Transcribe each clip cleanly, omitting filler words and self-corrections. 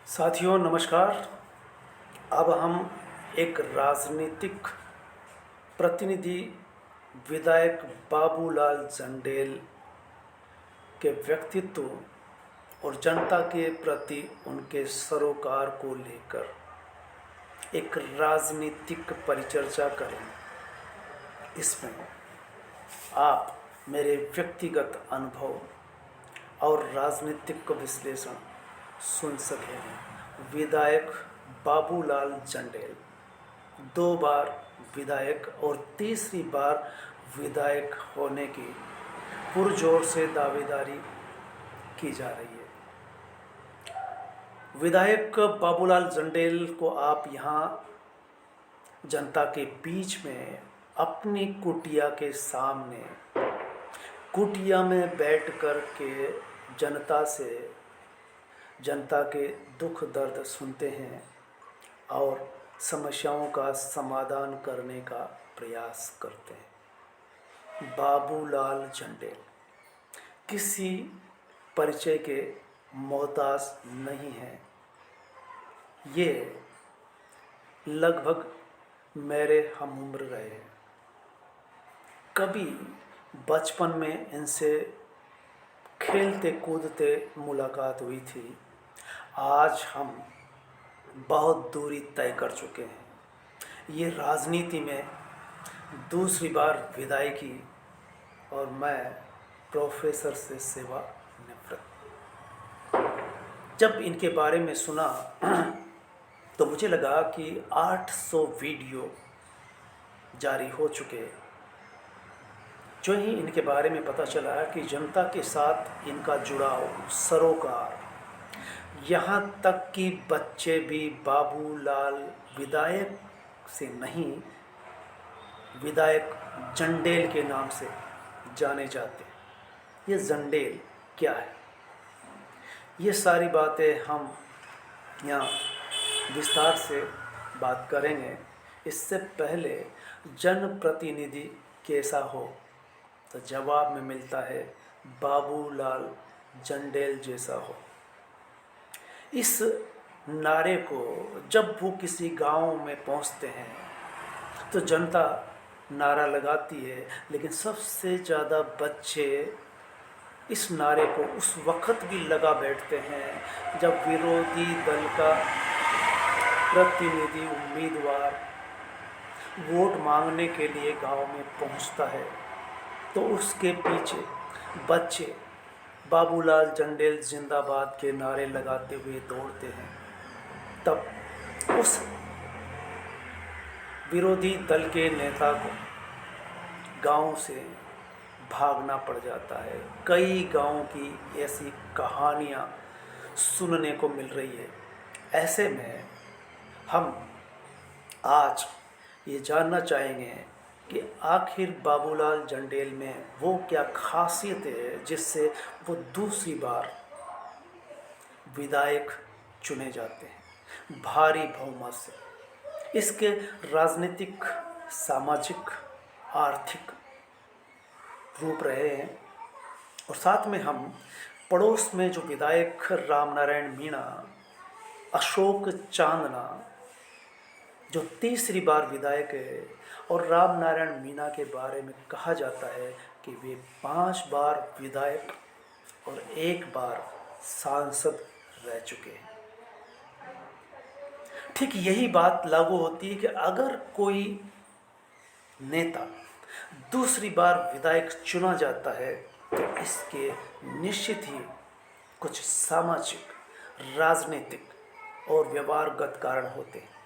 साथियों नमस्कार। अब हम एक राजनीतिक प्रतिनिधि विधायक बाबूलाल जंडेल के व्यक्तित्व और जनता के प्रति उनके सरोकार को लेकर एक राजनीतिक परिचर्चा करेंगे। इसमें आप मेरे व्यक्तिगत अनुभव और राजनीतिक विश्लेषण सुन सकेंगे। विधायक बाबूलाल जंडेल 2 बार विधायक और तीसरी बार विधायक होने की पुरजोर से दावेदारी की जा रही है। विधायक बाबूलाल जंडेल को आप यहाँ जनता के बीच में अपनी कुटिया के सामने कुटिया में बैठ कर के जनता के दुख दर्द सुनते हैं और समस्याओं का समाधान करने का प्रयास करते हैं। बाबूलाल जंडेल किसी परिचय के मोहताज नहीं हैं। ये लगभग मेरे हम उम्र रहे हैं। कभी बचपन में इनसे खेलते कूदते मुलाकात हुई थी। आज हम बहुत दूरी तय कर चुके हैं। ये राजनीति में दूसरी बार विधायकी और मैं प्रोफेसर से सेवानिवृत्त। जब इनके बारे में सुना तो मुझे लगा कि 800 वीडियो जारी हो चुके। जो ही इनके बारे में पता चला कि जनता के साथ इनका जुड़ाव सरोकार, यहाँ तक कि बच्चे भी बाबूलाल विधायक से नहीं, विधायक जंडेल के नाम से जाने जाते हैं। ये जंडेल क्या है, ये सारी बातें हम यहाँ विस्तार से बात करेंगे। इससे पहले जनप्रतिनिधि कैसा हो, तो जवाब में मिलता है बाबूलाल जंडेल जैसा हो। इस नारे को जब वो किसी गांव में पहुंचते हैं तो जनता नारा लगाती है, लेकिन सबसे ज़्यादा बच्चे इस नारे को उस वक्त भी लगा बैठते हैं जब विरोधी दल का प्रतिनिधि उम्मीदवार वोट मांगने के लिए गांव में पहुंचता है तो उसके पीछे बच्चे बाबूलाल जंडेल जिंदाबाद के नारे लगाते हुए दौड़ते हैं। तब उस विरोधी दल के नेता को गांव से भागना पड़ जाता है। कई गांवों की ऐसी कहानियां सुनने को मिल रही है। ऐसे में हम आज ये जानना चाहेंगे कि आखिर बाबूलाल जंडेल में वो क्या खासियत है जिससे वो दूसरी बार विधायक चुने जाते हैं भारी बहुमत से। इसके राजनीतिक, सामाजिक, आर्थिक रूप रहे हैं। और साथ में हम पड़ोस में जो विधायक रामनारायण मीणा, अशोक चांदना जो तीसरी बार विधायक है, और रामनारायण मीणा के बारे में कहा जाता है कि वे 5 बार विधायक और 1 बार सांसद रह चुके हैं। ठीक यही बात लागू होती है कि अगर कोई नेता दूसरी बार विधायक चुना जाता है तो इसके निश्चित ही कुछ सामाजिक, राजनीतिक और व्यवहारगत कारण होते हैं।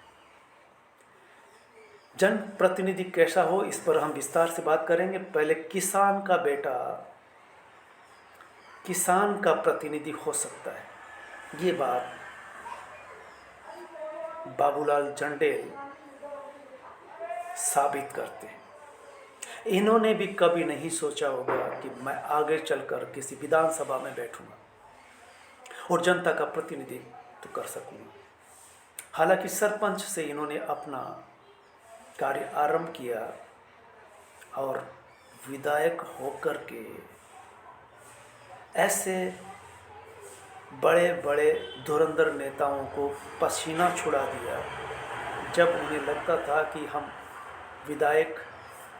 जनप्रतिनिधि कैसा हो, इस पर हम विस्तार से बात करेंगे। पहले किसान का बेटा किसान का प्रतिनिधि हो सकता है, ये बात बाबूलाल जंडेल साबित करते हैं। इन्होंने भी कभी नहीं सोचा होगा कि मैं आगे चलकर किसी विधानसभा में बैठूंगा और जनता का प्रतिनिधित्व कर सकूंगा। हालांकि सरपंच से इन्होंने अपना कार्य आरंभ किया और विधायक होकर के ऐसे बड़े बड़े धुरंधर नेताओं को पसीना छुड़ा दिया, जब उन्हें लगता था कि हम विधायक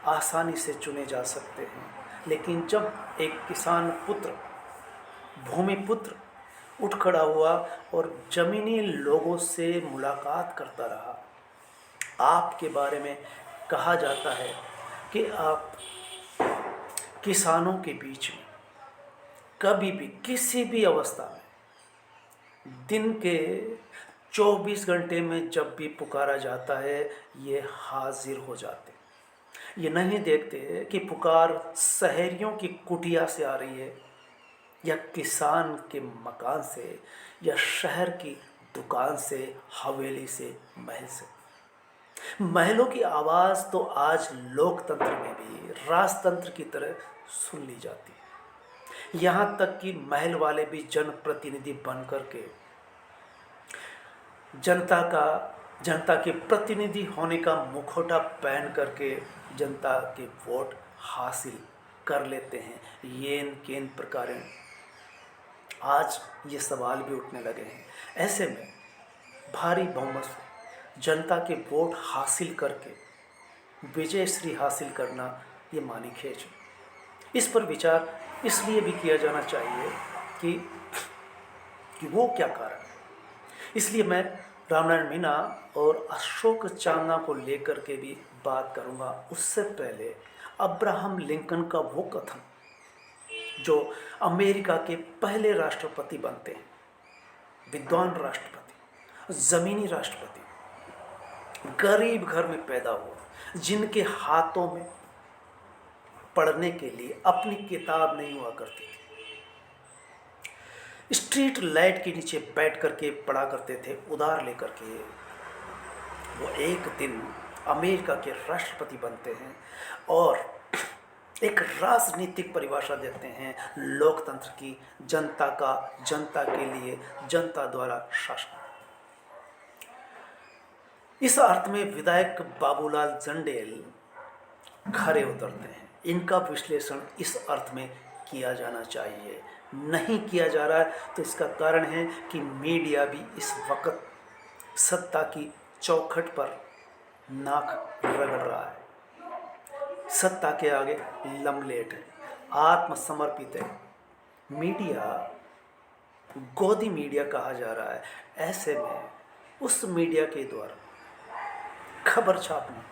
आसानी से चुने जा सकते हैं। लेकिन जब एक किसान पुत्र, भूमिपुत्र उठ खड़ा हुआ और ज़मीनी लोगों से मुलाकात करता रहा, आपके बारे में कहा जाता है कि आप किसानों के बीच में कभी भी किसी भी अवस्था में दिन के 24 घंटे में जब भी पुकारा जाता है, ये हाजिर हो जाते। ये नहीं देखते कि पुकार शहरियों की कुटिया से आ रही है या किसान के मकान से या शहर की दुकान से, हवेली से, महल से। महलों की आवाज़ तो आज लोकतंत्र में भी राजतंत्र की तरह सुन ली जाती है। यहाँ तक कि महल वाले भी जनप्रतिनिधि बन करके जनता के प्रतिनिधि होने का मुखौटा पहन करके जनता के वोट हासिल कर लेते हैं। येन केन प्रकारेण आज ये सवाल भी उठने लगे हैं। ऐसे में भारी बहुमत से जनता के वोट हासिल करके विजय श्री हासिल करना ये मानी खेच है। इस पर विचार इसलिए भी किया जाना चाहिए कि वो क्या कारण है। इसलिए मैं रामनारायण मीना और अशोक चांदना को लेकर के भी बात करूंगा। उससे पहले अब्राहम लिंकन का वो कथन, जो अमेरिका के पहले राष्ट्रपति बनते हैं, विद्वान राष्ट्रपति, ज़मीनी राष्ट्रपति, गरीब घर में पैदा हुआ, जिनके हाथों में पढ़ने के लिए अपनी किताब नहीं हुआ करती थी, स्ट्रीट लाइट के नीचे बैठ करके पढ़ा करते थे उधार लेकर के, वो एक दिन अमेरिका के राष्ट्रपति बनते हैं और एक राजनीतिक परिभाषा देते हैं लोकतंत्र की, जनता का, जनता के लिए, जनता द्वारा शासन। इस अर्थ में विधायक बाबूलाल जंडेल खरे उतरते हैं। इनका विश्लेषण इस अर्थ में किया जाना चाहिए, नहीं किया जा रहा है तो इसका कारण है कि मीडिया भी इस वक्त सत्ता की चौखट पर नाक रगड़ रहा है, सत्ता के आगे लमलेट है, आत्मसमर्पित है। मीडिया गोदी मीडिया कहा जा रहा है। ऐसे में उस मीडिया के द्वारा खबर छापना,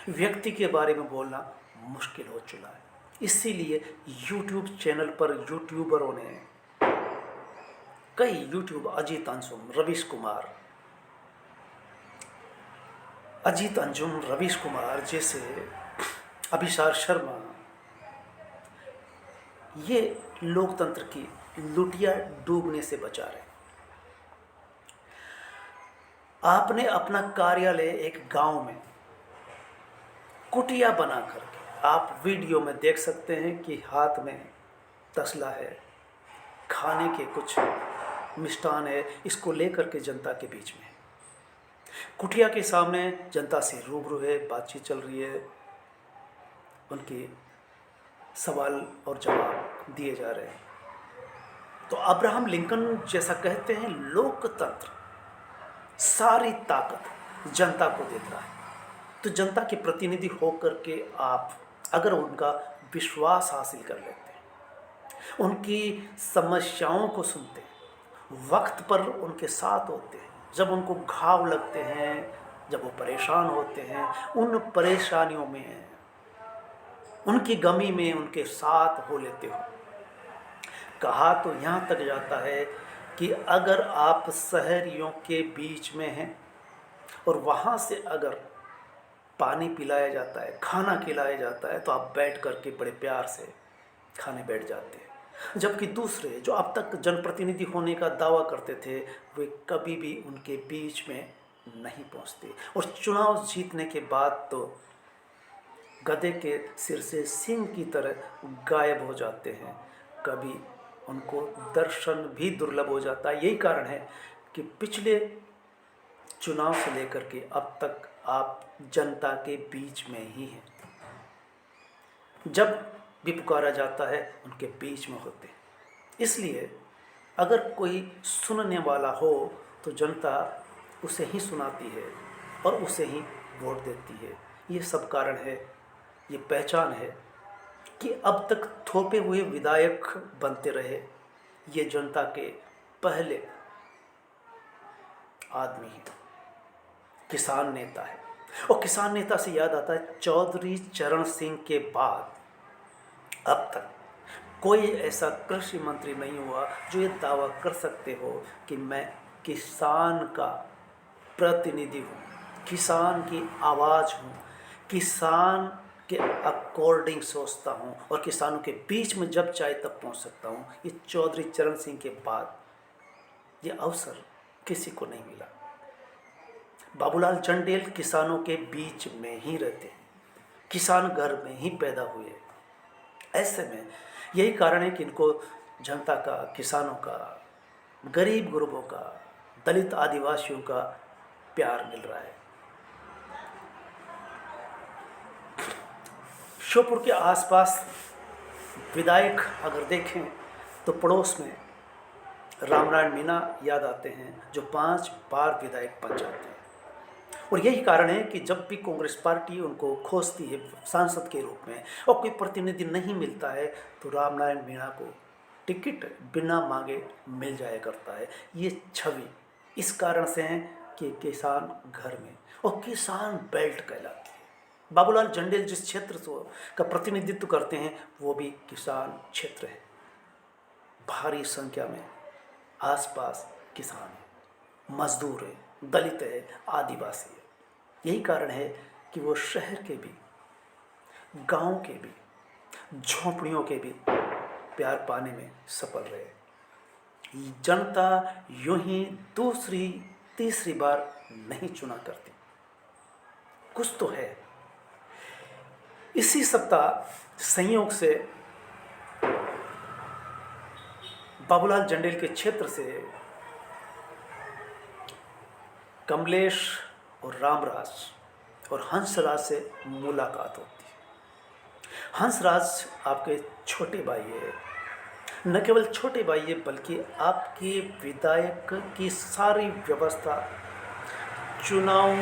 व्यक्ति के बारे में बोलना मुश्किल हो चुका है। इसीलिए यूट्यूब चैनल पर यूट्यूबरों ने कई अजीत अंजुम, रवीश कुमार जैसे, अभिसार शर्मा, ये लोकतंत्र की लुटिया डूबने से बचा रहे। आपने अपना कार्यालय एक गांव में कुटिया बना करके आप वीडियो में देख सकते हैं कि हाथ में तसला है, खाने के कुछ मिष्टान है, इसको लेकर के जनता के बीच में कुटिया के सामने जनता से रूबरू है, बातचीत चल रही है, उनके सवाल और जवाब दिए जा रहे हैं। तो अब्राहम लिंकन जैसा कहते हैं, लोकतंत्र सारी ताकत जनता को देता है। तो जनता के प्रतिनिधि होकर के आप अगर उनका विश्वास हासिल कर लेते हैं, उनकी समस्याओं को सुनते हैं, वक्त पर उनके साथ होते हैं, जब उनको घाव लगते हैं, जब वो परेशान होते हैं, उन परेशानियों में, उनकी गमी में उनके साथ हो लेते हो। कहा तो यहाँ तक जाता है कि अगर आप शहरियों के बीच में हैं और वहाँ से अगर पानी पिलाया जाता है, खाना खिलाया जाता है, तो आप बैठ करके बड़े प्यार से खाने बैठ जाते हैं। जबकि दूसरे जो अब तक जनप्रतिनिधि होने का दावा करते थे, वे कभी भी उनके बीच में नहीं पहुंचते और चुनाव जीतने के बाद तो गधे के सिर से सिंह की तरह गायब हो जाते हैं। कभी उनको दर्शन भी दुर्लभ हो जाता है। यही कारण है कि पिछले चुनाव से लेकर के अब तक आप जनता के बीच में ही हैं। जब भी पुकारा जाता है उनके बीच में होते हैं। इसलिए अगर कोई सुनने वाला हो तो जनता उसे ही सुनाती है और उसे ही वोट देती है। ये सब कारण है, ये पहचान है कि अब तक थोपे हुए विधायक बनते रहे, ये जनता के पहले आदमी ही किसान नेता है। और किसान नेता से याद आता है, चौधरी चरण सिंह के बाद अब तक कोई ऐसा कृषि मंत्री नहीं हुआ जो ये दावा कर सकते हो कि मैं किसान का प्रतिनिधि हूँ, किसान की आवाज़ हूँ, किसान के अकॉर्डिंग सोचता हूँ और किसानों के बीच में जब चाहे तब पहुँच सकता हूँ। ये चौधरी चरण सिंह के बाद ये अवसर किसी को नहीं मिला। बाबूलाल चंडेल किसानों के बीच में ही रहते हैं, किसान घर में ही पैदा हुए। ऐसे में यही कारण है कि इनको जनता का, किसानों का, गरीब गुरबों का, दलित आदिवासियों का प्यार मिल रहा है। श्योपुर के आसपास विधायक अगर देखें तो पड़ोस में रामनारायण मीणा याद आते हैं, जो 5 बार विधायक बन जाते हैं। और यही कारण है कि जब भी कांग्रेस पार्टी उनको खोजती है सांसद के रूप में और कोई प्रतिनिधि नहीं मिलता है तो रामनारायण मीणा को टिकट बिना मांगे मिल जाया करता है। ये छवि इस कारण से है कि किसान घर में और किसान बेल्ट कहलाती है। बाबूलाल चंडेल जिस क्षेत्र का प्रतिनिधित्व करते हैं वो भी किसान क्षेत्र है। भारी संख्या में आसपास किसान है, मजदूर है, दलित है, आदिवासी है। यही कारण है कि वो शहर के भी, गांव के भी, झोंपड़ियों के भी प्यार पाने में सफल रहे। जनता यूं ही दूसरी तीसरी बार नहीं चुना करती, कुछ तो है। इसी सप्ताह संयोग से बाबूलाल चंडेल के क्षेत्र से कमलेश और रामराज और हंसराज से मुलाकात होती है। हंसराज आपके छोटे भाई है, न केवल छोटे भाई है बल्कि आपके विधायक की सारी व्यवस्था, चुनाव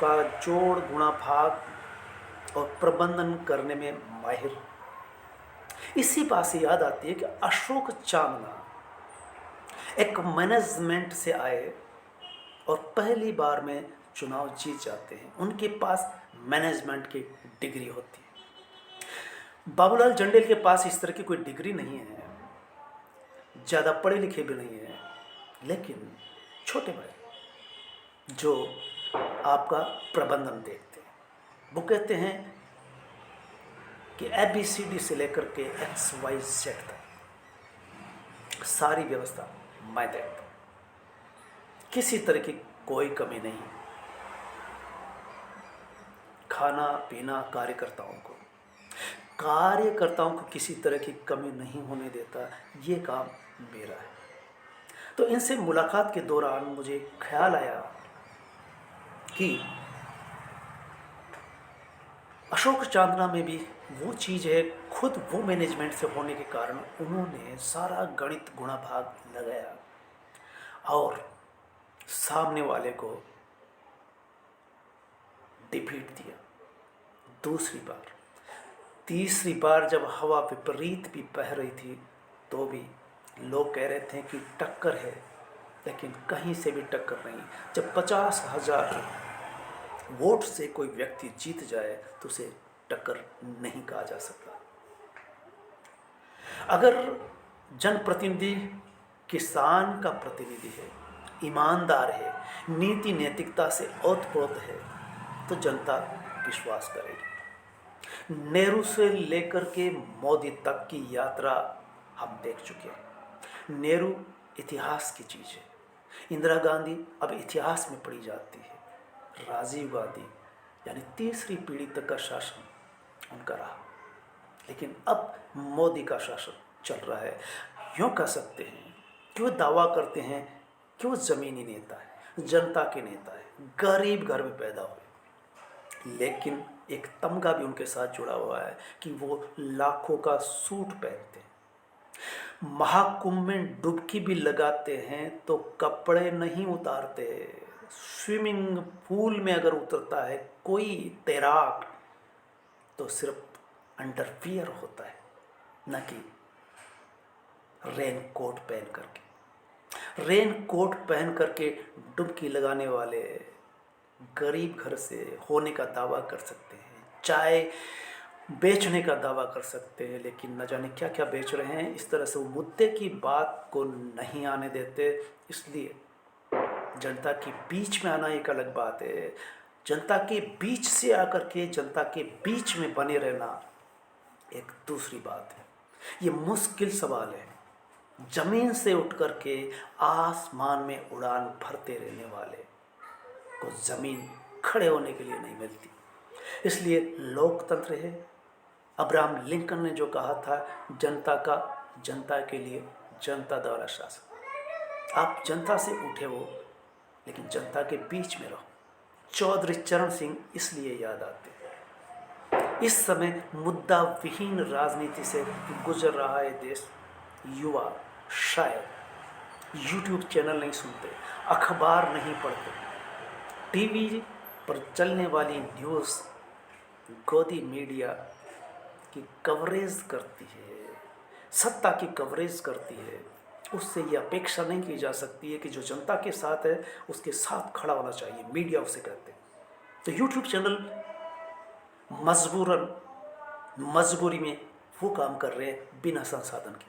का जोड़ गुणा भाग और प्रबंधन करने में माहिर। इसी बात से याद आती है कि अशोक चांदना एक मैनेजमेंट से आए और पहली बार में चुनाव जीत जाते हैं। उनके पास मैनेजमेंट की डिग्री होती है। बाबूलाल चंडेल के पास इस तरह की कोई डिग्री नहीं है, ज़्यादा पढ़े लिखे भी नहीं है, लेकिन छोटे भाई जो आपका प्रबंधन देखते हैं, वो कहते हैं कि ABCD से लेकर के XYZ तक सारी व्यवस्था मैं देखता हूँ, किसी तरह की कोई कमी नहीं। खाना पीना कार्यकर्ताओं को किसी तरह की कमी नहीं होने देता, ये काम मेरा है। तो इनसे मुलाकात के दौरान मुझे ख्याल आया कि अशोक चांदना में भी वो चीज़ है, खुद वो मैनेजमेंट से होने के कारण उन्होंने सारा गणित गुणा भाग लगाया और सामने वाले को डिफीट दिया। दूसरी बार, तीसरी बार जब हवा विपरीत भी बह रही थी तो भी लोग कह रहे थे कि टक्कर है, लेकिन कहीं से भी टक्कर नहीं। जब 50,000 वोट से कोई व्यक्ति जीत जाए तो उसे टक्कर नहीं कहा जा सकता। अगर जनप्रतिनिधि किसान का प्रतिनिधि है, ईमानदार है, नीति नैतिकता से ओतप्रोत है, तो जनता विश्वास करेगी। नेहरू से लेकर के मोदी तक की यात्रा हम देख चुके हैं। नेहरू इतिहास की चीज़ है, इंदिरा गांधी अब इतिहास में पढ़ी जाती है, राजीव गांधी यानी तीसरी पीढ़ी तक का शासन उनका रहा, लेकिन अब मोदी का शासन चल रहा है। यूँ कह सकते हैं कि वो दावा करते हैं कि वो ज़मीनी नेता है, जनता के नेता है, गरीब घर में पैदा हुए, लेकिन एक तमगा भी उनके साथ जुड़ा हुआ है कि वो लाखों का सूट पहनते हैं, महाकुंभ में डुबकी भी लगाते हैं तो कपड़े नहीं उतारते। स्विमिंग पूल में अगर उतरता है कोई तैराक तो सिर्फ अंडरवियर होता है, न कि रेन कोट पहन करके। रेन कोट पहन करके डुबकी लगाने वाले गरीब घर से होने का दावा कर सकते हैं, चाय बेचने का दावा कर सकते हैं, लेकिन न जाने क्या क्या बेच रहे हैं। इस तरह से वो मुद्दे की बात को नहीं आने देते। इसलिए जनता के बीच में आना एक अलग बात है, जनता के बीच से आकर के जनता के बीच में बने रहना एक दूसरी बात है। ये मुश्किल सवाल है। जमीन से उठ कर के आसमान में उड़ान भरते रहने वाले को जमीन खड़े होने के लिए नहीं मिलती। इसलिए लोकतंत्र है। अब्राहम लिंकन ने जो कहा था, जनता का जनता के लिए, जनता द्वारा शासन। आप जनता से उठे हो लेकिन जनता के बीच में रहो। चौधरी चरण सिंह इसलिए याद आते हैं। इस समय मुद्दा विहीन राजनीति से गुजर रहा है देश। युवा शायद यूट्यूब चैनल नहीं सुनते, अखबार नहीं पढ़ते, टीवी पर चलने वाली न्यूज़ गोदी मीडिया की कवरेज करती है, सत्ता की कवरेज करती है। उससे ये अपेक्षा नहीं की जा सकती है कि जो जनता के साथ है उसके साथ खड़ा होना चाहिए, मीडिया उसे कहते हैं। तो यूट्यूब चैनल मजबूरन मजबूरी में वो काम कर रहे हैं बिना संसाधन के,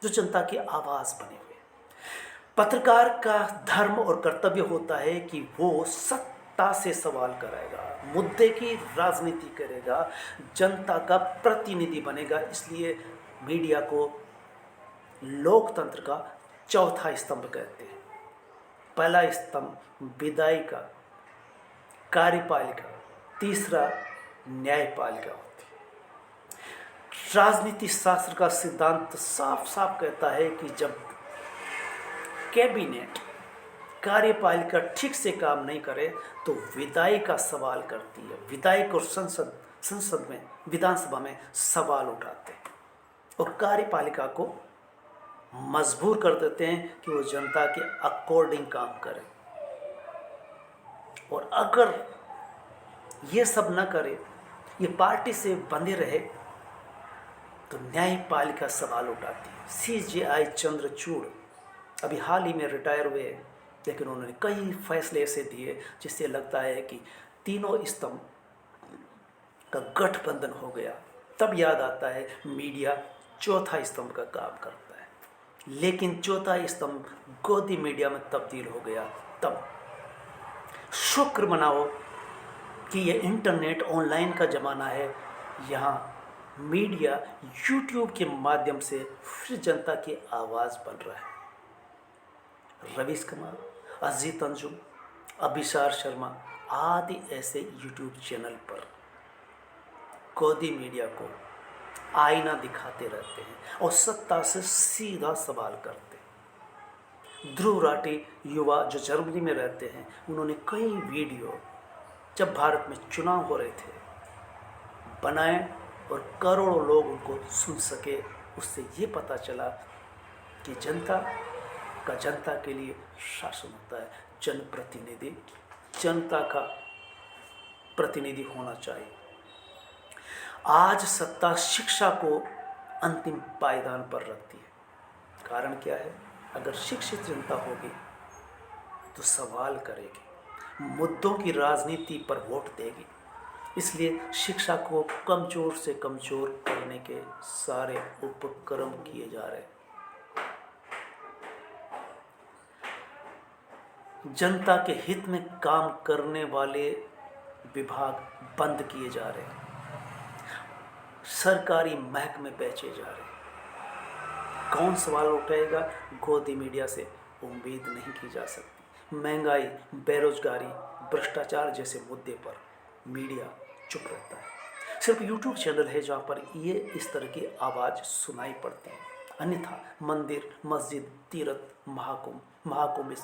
जो जनता की आवाज़ बने हुए। पत्रकार का धर्म और कर्तव्य होता है कि वो सत्ता से सवाल कराएगा, मुद्दे की राजनीति करेगा, जनता का प्रतिनिधि बनेगा। इसलिए मीडिया को लोकतंत्र का चौथा स्तंभ कहते हैं। पहला स्तंभ विधायिका, कार्यपालिका, तीसरा न्यायपालिका होती है। राजनीति शास्त्र का सिद्धांत साफ साफ कहता है कि जब कैबिनेट, कार्यपालिका ठीक से काम नहीं करे तो विधायिका सवाल करती है। विधायक और संसद में, विधानसभा में सवाल उठाते हैं और कार्यपालिका को मजबूर कर देते हैं कि वो जनता के अकॉर्डिंग काम करे। और अगर ये सब न करे, ये पार्टी से बंधे रहे, तो न्यायपालिका सवाल उठाती है। CJI चंद्रचूड़ अभी हाल ही में रिटायर हुए, लेकिन उन्होंने कई फैसले ऐसे दिए जिससे लगता है कि तीनों स्तंभ का गठबंधन हो गया। तब याद आता है मीडिया चौथा स्तंभ का काम करता है, लेकिन चौथा स्तंभ गोदी मीडिया में तब्दील हो गया। तब शुक्र मनाओ कि ये इंटरनेट, ऑनलाइन का ज़माना है। यहाँ मीडिया यूट्यूब के माध्यम से फिर जनता की आवाज़ बन रहा है। रवीश कुमार, अजीत अंजुम, अभिसार शर्मा आदि ऐसे यूट्यूब चैनल पर गोदी मीडिया को आईना दिखाते रहते हैं और सत्ता से सीधा सवाल करते हैं। ध्रुव राठी युवा जो जर्मनी में रहते हैं, उन्होंने कई वीडियो जब भारत में चुनाव हो रहे थे बनाए और करोड़ों लोग उनको सुन सके। उससे ये पता चला कि जनता का जनता के लिए शासन होता है। जनप्रतिनिधि जनता का प्रतिनिधि होना चाहिए। आज सत्ता शिक्षा को अंतिम पायदान पर रखती है। कारण क्या है? अगर शिक्षित जनता होगी तो सवाल करेगी, मुद्दों की राजनीति पर वोट देगी। इसलिए शिक्षा को कमजोर से कमजोर करने के सारे उपक्रम किए जा रहे हैं। जनता के हित में काम करने वाले विभाग बंद किए जा रहे हैं, सरकारी महकमे बेचे जा रहे हैं। कौन सवाल उठाएगा? गोदी मीडिया से उम्मीद नहीं की जा सकती। महंगाई, बेरोजगारी, भ्रष्टाचार जैसे मुद्दे पर मीडिया चुप रहता है। सिर्फ यूट्यूब चैनल है जहाँ पर ये इस तरह की आवाज़ सुनाई पड़ती है। अन्यथा मंदिर, मस्जिद, तीर्थ, महाकुंभ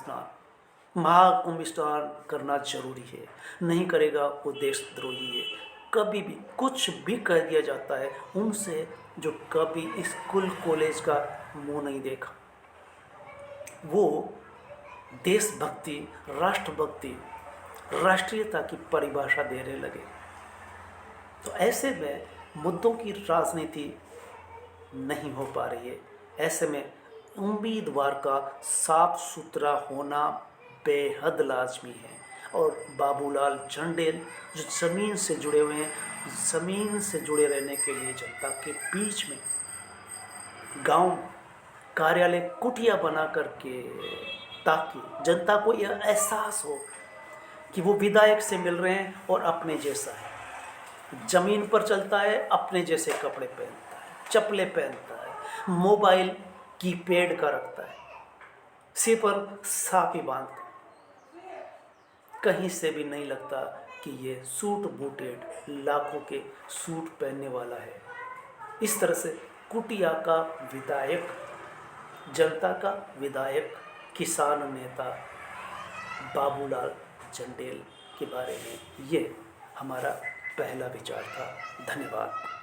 स्नान करना जरूरी है। नहीं करेगा वो देशद्रोही है। कभी भी कुछ भी कह दिया जाता है उनसे जो कभी स्कूल कॉलेज का मुंह नहीं देखा। वो देशभक्ति, राष्ट्रभक्ति, राष्ट्रीयता की परिभाषा देने लगे। तो ऐसे में मुद्दों की राजनीति नहीं हो पा रही है। ऐसे में उम्मीदवार का साफ सुथरा होना बेहद लाजमी है। और बाबूलाल चंडेल जो ज़मीन से जुड़े हुए हैं, ज़मीन से जुड़े रहने के लिए जनता के बीच में गांव कार्यालय कुटिया बना करके, ताकि जनता को यह एहसास हो कि वो विधायक से मिल रहे हैं और अपने जैसा है, ज़मीन पर चलता है, अपने जैसे कपड़े पहनता है, चप्पलें पहनता है, मोबाइल कीपैड का रखता है, सिर पर साफी बांधता है, कहीं से भी नहीं लगता कि ये सूट बूटेड लाखों के सूट पहनने वाला है। इस तरह से कुटिया का विधायक, जनता का विधायक, किसान नेता बाबूलाल चंडेल के बारे में ये हमारा पहला विचार था। धन्यवाद।